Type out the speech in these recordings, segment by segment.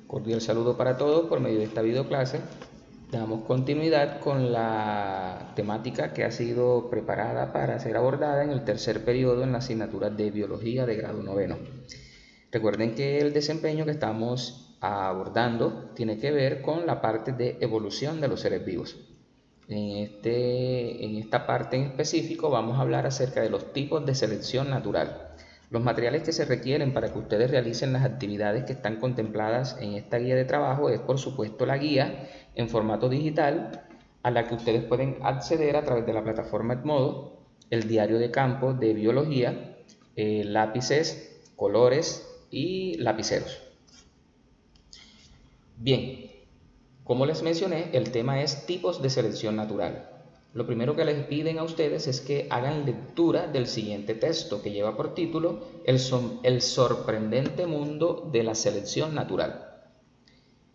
Cordial saludo para todos por medio de esta videoclase. Damos continuidad con la temática que ha sido preparada para ser abordada en el tercer periodo en la asignatura de Biología de grado noveno. Recuerden que el desempeño que estamos abordando tiene que ver con la parte de evolución de los seres vivos. En esta parte en específico vamos a hablar acerca de los tipos de selección natural. Los materiales que se requieren para que ustedes realicen las actividades que están contempladas en esta guía de trabajo es, por supuesto, la guía en formato digital a la que ustedes pueden acceder a través de la plataforma Edmodo, el diario de campo de biología, lápices, colores y lapiceros. Bien, como les mencioné, el tema es tipos de selección natural. Lo primero que les piden a ustedes es que hagan lectura del siguiente texto que lleva por título El sorprendente mundo de la selección natural.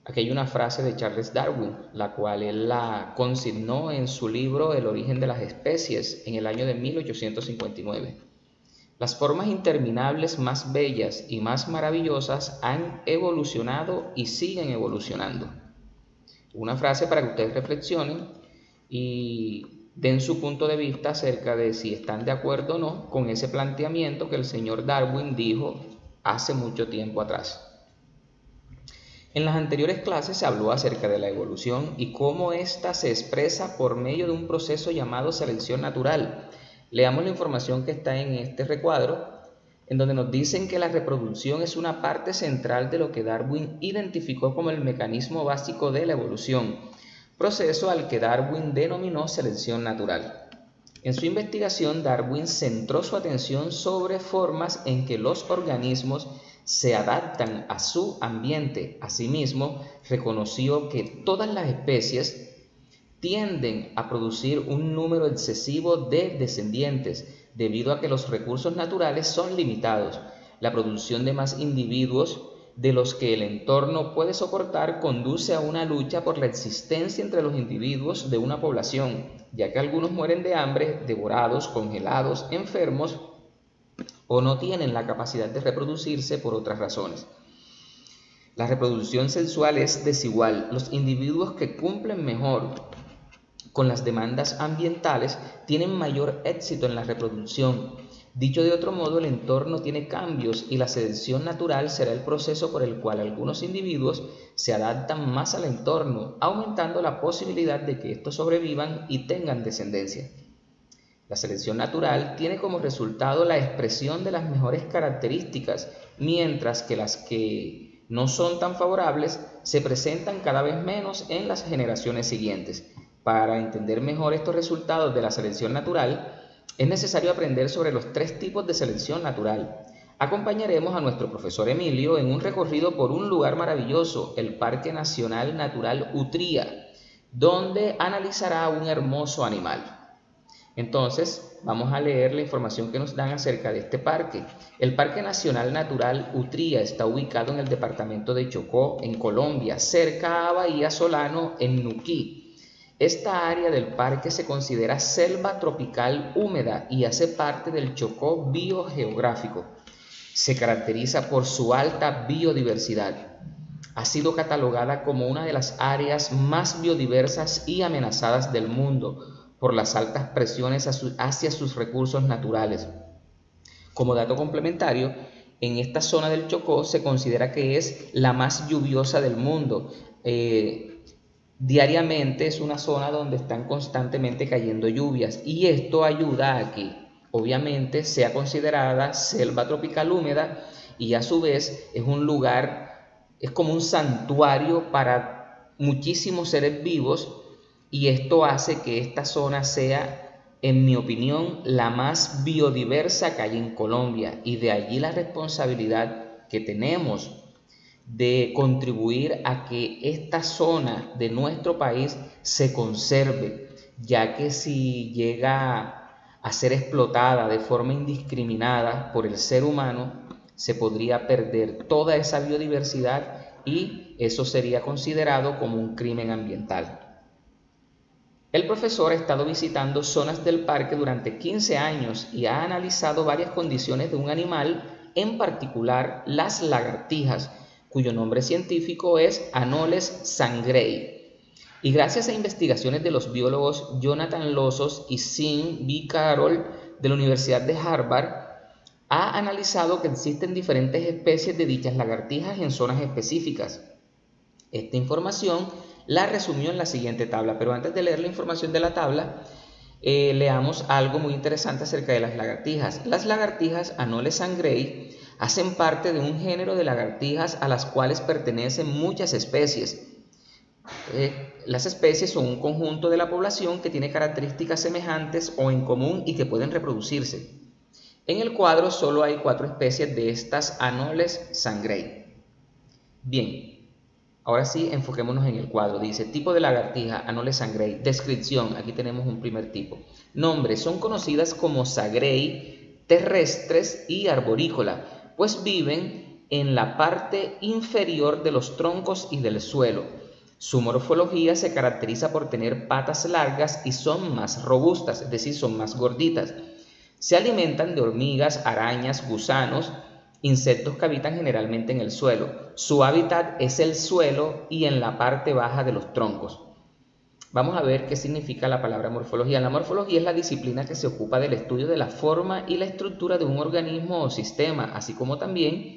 Aquí hay una frase de Charles Darwin, la cual él la consignó en su libro El origen de las especies en el año de 1859. Las formas interminables más bellas y más maravillosas han evolucionado y siguen evolucionando. Una frase para que ustedes reflexionen y den su punto de vista acerca de si están de acuerdo o no con ese planteamiento que el señor Darwin dijo hace mucho tiempo atrás. En las anteriores clases se habló acerca de la evolución y cómo ésta se expresa por medio de un proceso llamado selección natural. Leamos la información que está en este recuadro, en donde nos dicen que la reproducción es una parte central de lo que Darwin identificó como el mecanismo básico de la evolución, proceso al que Darwin denominó selección natural. En su investigación, Darwin centró su atención sobre formas en que los organismos se adaptan a su ambiente. Asimismo, reconoció que todas las especies tienden a producir un número excesivo de descendientes, debido a que los recursos naturales son limitados. La producción de más individuos de los que el entorno puede soportar conduce a una lucha por la existencia entre los individuos de una población, ya que algunos mueren de hambre, devorados, congelados, enfermos o no tienen la capacidad de reproducirse por otras razones. La reproducción sexual es desigual. Los individuos que cumplen mejor con las demandas ambientales tienen mayor éxito en la reproducción. Dicho de otro modo, el entorno tiene cambios y la selección natural será el proceso por el cual algunos individuos se adaptan más al entorno, aumentando la posibilidad de que estos sobrevivan y tengan descendencia. La selección natural tiene como resultado la expresión de las mejores características, mientras que las que no son tan favorables se presentan cada vez menos en las generaciones siguientes. Para entender mejor estos resultados de la selección natural, es necesario aprender sobre los tres tipos de selección natural. Acompañaremos a nuestro profesor Emilio en un recorrido por un lugar maravilloso, el Parque Nacional Natural Utría, donde analizará un hermoso animal. Entonces, vamos a leer la información que nos dan acerca de este parque. El Parque Nacional Natural Utría está ubicado en el departamento de Chocó, en Colombia, cerca a Bahía Solano, en Nuquí. Esta área del parque se considera selva tropical húmeda y hace parte del Chocó biogeográfico. Se caracteriza por su alta biodiversidad. Ha sido catalogada como una de las áreas más biodiversas y amenazadas del mundo por las altas presiones hacia sus recursos naturales. Como dato complementario, en esta zona del Chocó se considera que es la más lluviosa del mundo. Diariamente es una zona donde están constantemente cayendo lluvias y esto ayuda a que obviamente sea considerada selva tropical húmeda y a su vez es un lugar, es como un santuario para muchísimos seres vivos y esto hace que esta zona sea, en mi opinión, la más biodiversa que hay en Colombia y de allí la responsabilidad que tenemos de contribuir a que esta zona de nuestro país se conserve, ya que si llega a ser explotada de forma indiscriminada por el ser humano, se podría perder toda esa biodiversidad y eso sería considerado como un crimen ambiental. El profesor ha estado visitando zonas del parque durante 15 años y ha analizado varias condiciones de un animal, en particular las lagartijas, cuyo nombre científico es Anoles sangrei. Y gracias a investigaciones de los biólogos Jonathan Lossos y Sean B. Carroll de la Universidad de Harvard, ha analizado que existen diferentes especies de dichas lagartijas en zonas específicas. Esta información la resumió en la siguiente tabla, pero antes de leer la información de la tabla, leamos algo muy interesante acerca de las lagartijas. Las lagartijas Anoles sangrei hacen parte de un género de lagartijas a las cuales pertenecen muchas especies. Las especies son un conjunto de la población que tiene características semejantes o en común y que pueden reproducirse. En el cuadro solo hay 4 especies de estas Anoles sangrei. Bien, ahora sí enfoquémonos en el cuadro. Dice, tipo de lagartija, Anoles sangrei. Descripción, aquí tenemos un primer tipo. Nombre, son conocidas como sangrei, terrestres y arborícola, pues viven en la parte inferior de los troncos y del suelo. Su morfología se caracteriza por tener patas largas y son más robustas, es decir, son más gorditas. Se alimentan de hormigas, arañas, gusanos, insectos que habitan generalmente en el suelo. Su hábitat es el suelo y en la parte baja de los troncos. Vamos a ver qué significa la palabra morfología. La morfología es la disciplina que se ocupa del estudio de la forma y la estructura de un organismo o sistema, así como también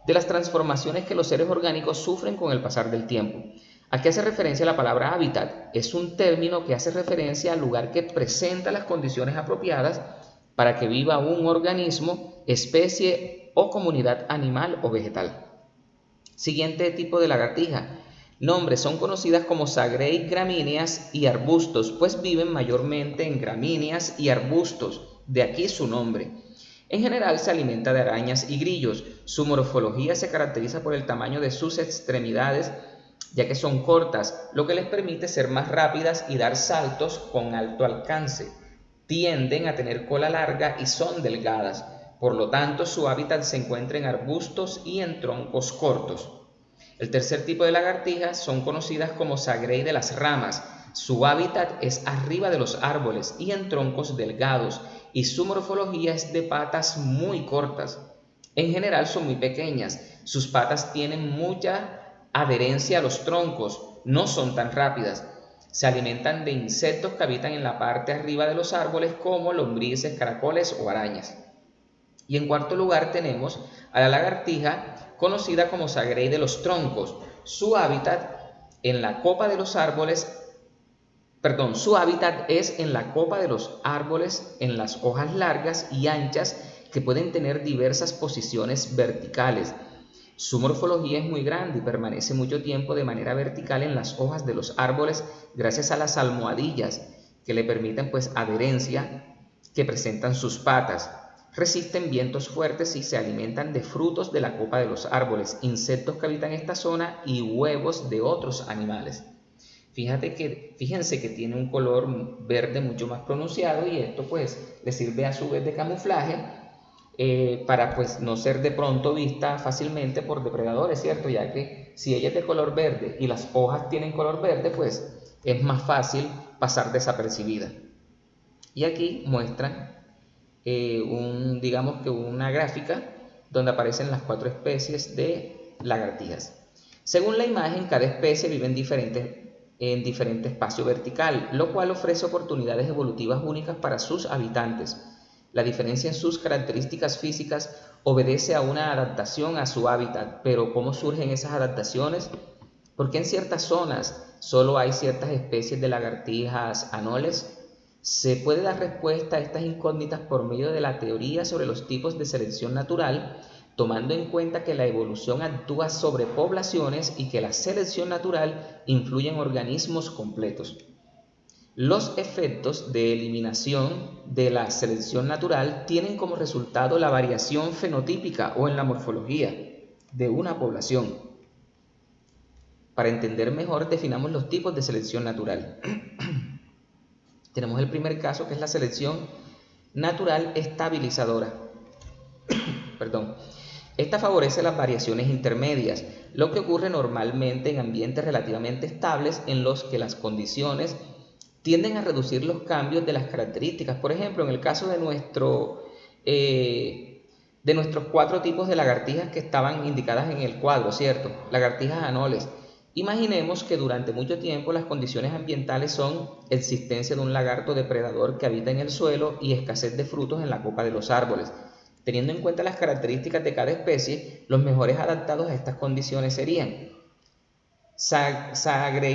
de las transformaciones que los seres orgánicos sufren con el pasar del tiempo. ¿A qué hace referencia la palabra hábitat? Es un término que hace referencia al lugar que presenta las condiciones apropiadas para que viva un organismo, especie o comunidad animal o vegetal. Siguiente tipo de lagartija. Nombre, son conocidas como sangrei, gramíneas y arbustos, pues viven mayormente en gramíneas y arbustos, de aquí su nombre. En general se alimenta de arañas y grillos. Su morfología se caracteriza por el tamaño de sus extremidades, ya que son cortas, lo que les permite ser más rápidas y dar saltos con alto alcance. Tienden a tener cola larga y son delgadas, por lo tanto su hábitat se encuentra en arbustos y en troncos cortos. El tercer tipo de lagartijas son conocidas como sangrei de las ramas. Su hábitat es arriba de los árboles y en troncos delgados, y su morfología es de patas muy cortas. En general son muy pequeñas, sus patas tienen mucha adherencia a los troncos, no son tan rápidas. Se alimentan de insectos que habitan en la parte arriba de los árboles como lombrices, caracoles o arañas. Y en cuarto lugar tenemos a la lagartija conocida como sangrei de los troncos. Su hábitat es en la copa de los árboles, en las hojas largas y anchas que pueden tener diversas posiciones verticales. Su morfología es muy grande y permanece mucho tiempo de manera vertical en las hojas de los árboles gracias a las almohadillas que le permiten adherencia que presentan sus patas. Resisten vientos fuertes y se alimentan de frutos de la copa de los árboles, insectos que habitan esta zona y huevos de otros animales. Fíjense que tiene un color verde mucho más pronunciado y esto le sirve a su vez de camuflaje para no ser de pronto vista fácilmente por depredadores, ¿cierto? Ya que si ella es de color verde y las hojas tienen color verde, es más fácil pasar desapercibida. Y aquí muestran una gráfica donde aparecen las 4 especies de lagartijas. Según la imagen, cada especie vive en diferente espacio vertical, lo cual ofrece oportunidades evolutivas únicas para sus habitantes. La diferencia en sus características físicas obedece a una adaptación a su hábitat, pero ¿cómo surgen esas adaptaciones? ¿Por qué en ciertas zonas solo hay ciertas especies de lagartijas anoles? Se puede dar respuesta a estas incógnitas por medio de la teoría sobre los tipos de selección natural, tomando en cuenta que la evolución actúa sobre poblaciones y que la selección natural influye en organismos completos. Los efectos de eliminación de la selección natural tienen como resultado la variación fenotípica o en la morfología de una población. Para entender mejor, definamos los tipos de selección natural. Tenemos el primer caso, que es la selección natural estabilizadora. Esta favorece las variaciones intermedias, lo que ocurre normalmente en ambientes relativamente estables en los que las condiciones tienden a reducir los cambios de las características. Por ejemplo, en el caso de de nuestros 4 tipos de lagartijas que estaban indicadas en el cuadro, ¿cierto? Lagartijas anoles. Imaginemos que durante mucho tiempo las condiciones ambientales son existencia de un lagarto depredador que habita en el suelo y escasez de frutos en la copa de los árboles. Teniendo en cuenta las características de cada especie, los mejores adaptados a estas condiciones serían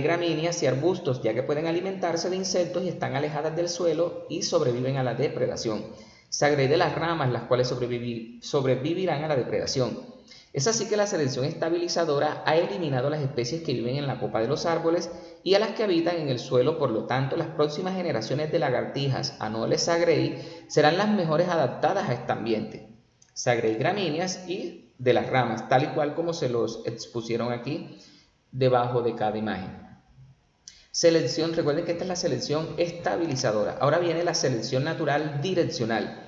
gramíneas y arbustos, ya que pueden alimentarse de insectos y están alejadas del suelo y sobreviven a la depredación. De las ramas, las cuales sobrevivirán a la depredación. Es así que la selección estabilizadora ha eliminado las especies que viven en la copa de los árboles y a las que habitan en el suelo. Por lo tanto, las próximas generaciones de lagartijas Anoles sagrei serán las mejores adaptadas a este ambiente. Sagrei gramíneas y de las ramas, tal y cual como se los expusieron aquí debajo de cada imagen. Selección, recuerden que esta es la selección estabilizadora. Ahora viene la selección natural direccional.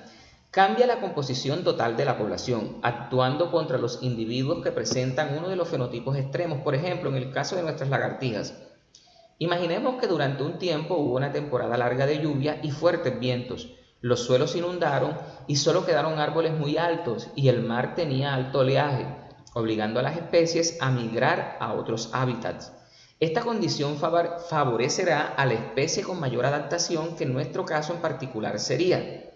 Cambia la composición total de la población, actuando contra los individuos que presentan uno de los fenotipos extremos. Por ejemplo, en el caso de nuestras lagartijas. Imaginemos que durante un tiempo hubo una temporada larga de lluvia y fuertes vientos. Los suelos se inundaron y solo quedaron árboles muy altos y el mar tenía alto oleaje, obligando a las especies a migrar a otros hábitats. Esta condición favorecerá a la especie con mayor adaptación, que en nuestro caso en particular sería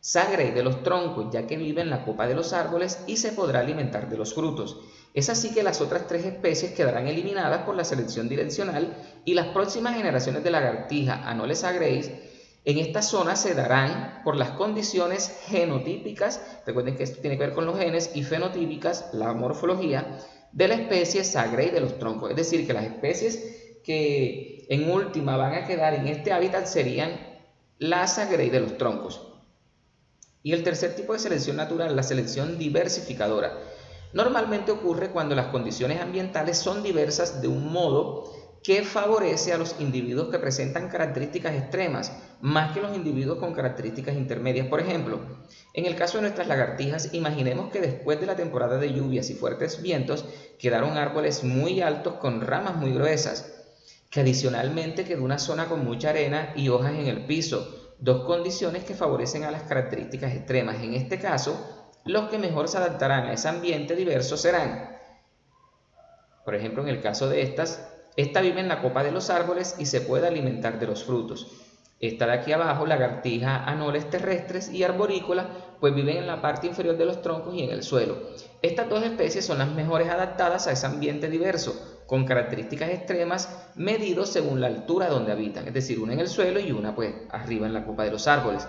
sagrei de los troncos, ya que vive en la copa de los árboles y se podrá alimentar de los frutos. Es así que las otras 3 especies quedarán eliminadas por la selección direccional y las próximas generaciones de lagartija Anoles sagreis en esta zona se darán por las condiciones genotípicas, recuerden que esto tiene que ver con los genes, y fenotípicas, la morfología, de la especie sagrei de los troncos. Es decir, que las especies que en última van a quedar en este hábitat serían la sagrei de los troncos. Y el tercer tipo de selección natural, la selección diversificadora. Normalmente ocurre cuando las condiciones ambientales son diversas de un modo que favorece a los individuos que presentan características extremas, más que los individuos con características intermedias. Por ejemplo, en el caso de nuestras lagartijas, imaginemos que después de la temporada de lluvias y fuertes vientos, quedaron árboles muy altos con ramas muy gruesas, que adicionalmente quedó una zona con mucha arena y hojas en el piso. 2 condiciones que favorecen a las características extremas. En este caso, los que mejor se adaptarán a ese ambiente diverso serán, por ejemplo, en el caso de esta vive en la copa de los árboles y se puede alimentar de los frutos. Esta de aquí abajo, lagartija Anoles terrestres y arborícola, pues viven en la parte inferior de los troncos y en el suelo. Estas 2 especies son las mejores adaptadas a ese ambiente diverso, con características extremas medidos según la altura donde habitan, es decir, una en el suelo y una pues arriba en la copa de los árboles.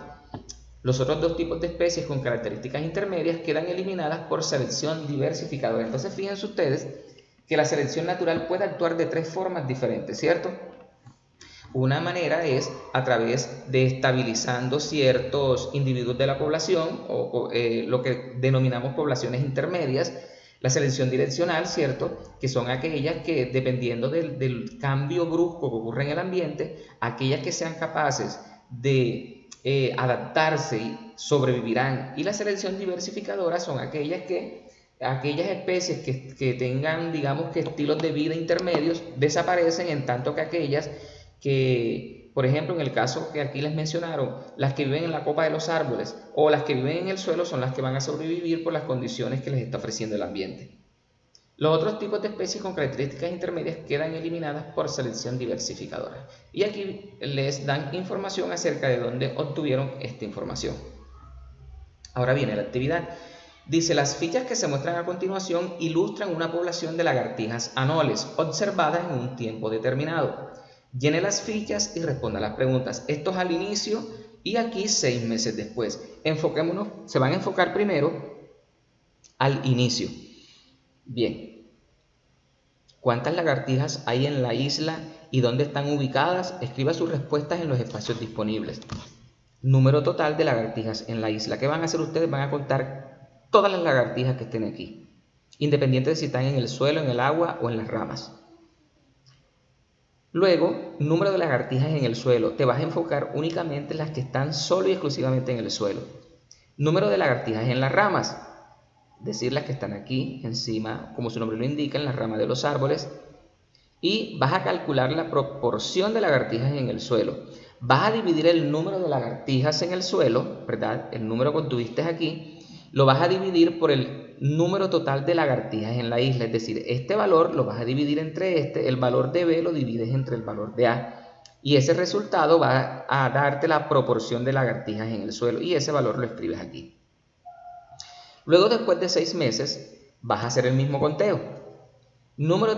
Los otros 2 tipos de especies con características intermedias quedan eliminadas por selección diversificadora. Entonces fíjense ustedes que la selección natural puede actuar de 3 formas diferentes, ¿cierto? Una manera es a través de estabilizando ciertos individuos de la población o lo que denominamos poblaciones intermedias. La selección direccional, ¿cierto? Que son aquellas que, dependiendo del cambio brusco que ocurre en el ambiente, aquellas que sean capaces de adaptarse y sobrevivirán. Y la selección diversificadora son aquellas especies que tengan, digamos, que estilos de vida intermedios desaparecen, en tanto que aquellas que, por ejemplo, en el caso que aquí les mencionaron, las que viven en la copa de los árboles o las que viven en el suelo son las que van a sobrevivir por las condiciones que les está ofreciendo el ambiente. Los otros tipos de especies con características intermedias quedan eliminadas por selección diversificadora. Y aquí les dan información acerca de dónde obtuvieron esta información. Ahora viene la actividad. Dice, las fichas que se muestran a continuación ilustran una población de lagartijas Anoles observadas en un tiempo determinado. Llene las fichas y responda a las preguntas. Esto es al inicio y aquí 6 meses después. Enfoquémonos, se van a enfocar primero al inicio. Bien. ¿Cuántas lagartijas hay en la isla y dónde están ubicadas? Escriba sus respuestas en los espacios disponibles. Número total de lagartijas en la isla. ¿Qué van a hacer ustedes? Van a contar todas las lagartijas que estén aquí, independiente de si están en el suelo, en el agua o en las ramas. Luego, número de lagartijas en el suelo. Te vas a enfocar únicamente en las que están solo y exclusivamente en el suelo. Número de lagartijas en las ramas. Decir las que están aquí, encima, como su nombre lo indica, en las ramas de los árboles. Y vas a calcular la proporción de lagartijas en el suelo. Vas a dividir el número de lagartijas en el suelo, ¿verdad? El número que obtuviste aquí, lo vas a dividir por el número total de lagartijas en la isla. Es decir, este valor lo vas a dividir entre el valor de B lo divides entre el valor de A. Y ese resultado va a darte la proporción de lagartijas en el suelo. Y ese valor lo escribes aquí. Luego, después de 6 meses, vas a hacer el mismo conteo. Número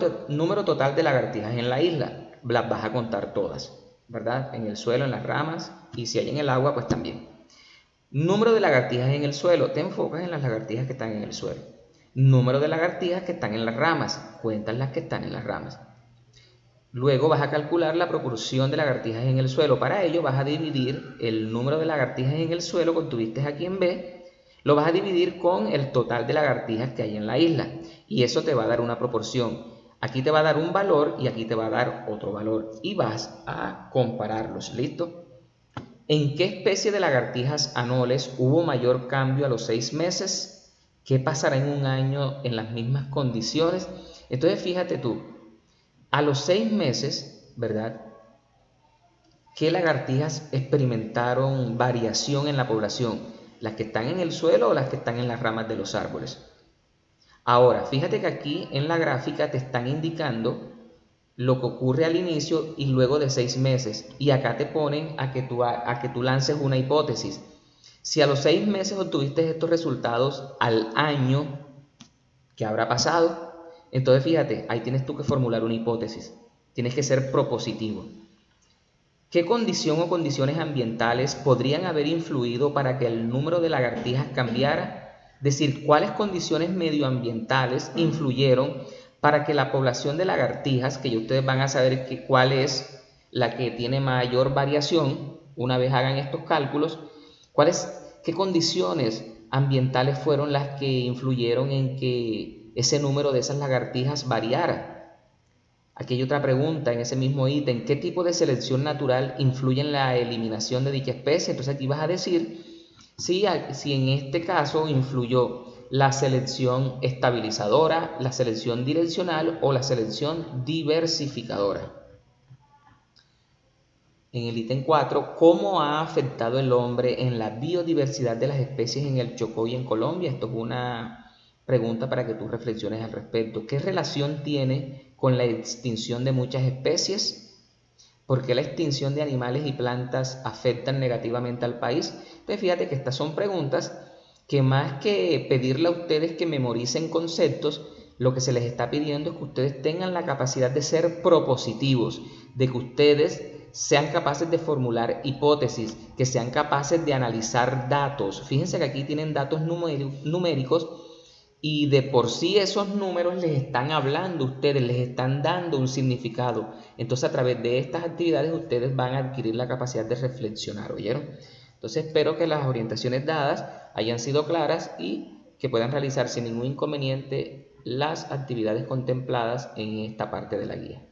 total de lagartijas en la isla. Las vas a contar todas, ¿verdad? En el suelo, en las ramas, y si hay en el agua, pues también. Número de lagartijas en el suelo. Te enfocas en las lagartijas que están en el suelo. Número de lagartijas que están en las ramas. Cuentas las que están en las ramas. Luego vas a calcular la proporción de lagartijas en el suelo. Para ello vas a dividir el número de lagartijas en el suelo que tuviste aquí en B, lo vas a dividir con el total de lagartijas que hay en la isla. Y eso te va a dar una proporción. Aquí te va a dar un valor y aquí te va a dar otro valor. Y vas a compararlos. ¿Listo? ¿En qué especie de lagartijas anoles hubo mayor cambio a los 6 meses? ¿Qué pasará en un año en las mismas condiciones? Entonces fíjate tú. A los 6 meses, ¿verdad? ¿Qué lagartijas experimentaron variación en la población? ¿Las que están en el suelo o las que están en las ramas de los árboles? Ahora, fíjate que aquí en la gráfica te están indicando lo que ocurre al inicio y luego de 6 meses. Y acá te ponen a que tú lances una hipótesis. Si a los 6 meses obtuviste estos resultados al año, ¿qué habrá pasado? Entonces fíjate, ahí tienes tú que formular una hipótesis. Tienes que ser propositivo. ¿Qué condición o condiciones ambientales podrían haber influido para que el número de lagartijas cambiara? Es decir, ¿cuáles condiciones medioambientales influyeron para que la población de lagartijas, que ya ustedes van a saber cuál es la que tiene mayor variación una vez hagan estos cálculos, qué condiciones ambientales fueron las que influyeron en que ese número de esas lagartijas variara? Aquí hay otra pregunta en ese mismo ítem. ¿Qué tipo de selección natural influye en la eliminación de dicha especie? Entonces aquí vas a decir si en este caso influyó la selección estabilizadora, la selección direccional o la selección diversificadora. En el ítem 4, ¿cómo ha afectado el hombre en la biodiversidad de las especies en el Chocó y en Colombia? Esto es una pregunta para que tú reflexiones al respecto. ¿Qué relación tiene con la extinción de muchas especies? ¿Por qué la extinción de animales y plantas afectan negativamente al país? Entonces fíjate que estas son preguntas que más que pedirle a ustedes que memoricen conceptos, lo que se les está pidiendo es que ustedes tengan la capacidad de ser propositivos, de que ustedes sean capaces de formular hipótesis, que sean capaces de analizar datos. Fíjense que aquí tienen datos numéricos y de por sí esos números les están hablando a ustedes, les están dando un significado. Entonces a través de estas actividades ustedes van a adquirir la capacidad de reflexionar, ¿oyeron? Entonces espero que las orientaciones dadas hayan sido claras y que puedan realizar sin ningún inconveniente las actividades contempladas en esta parte de la guía.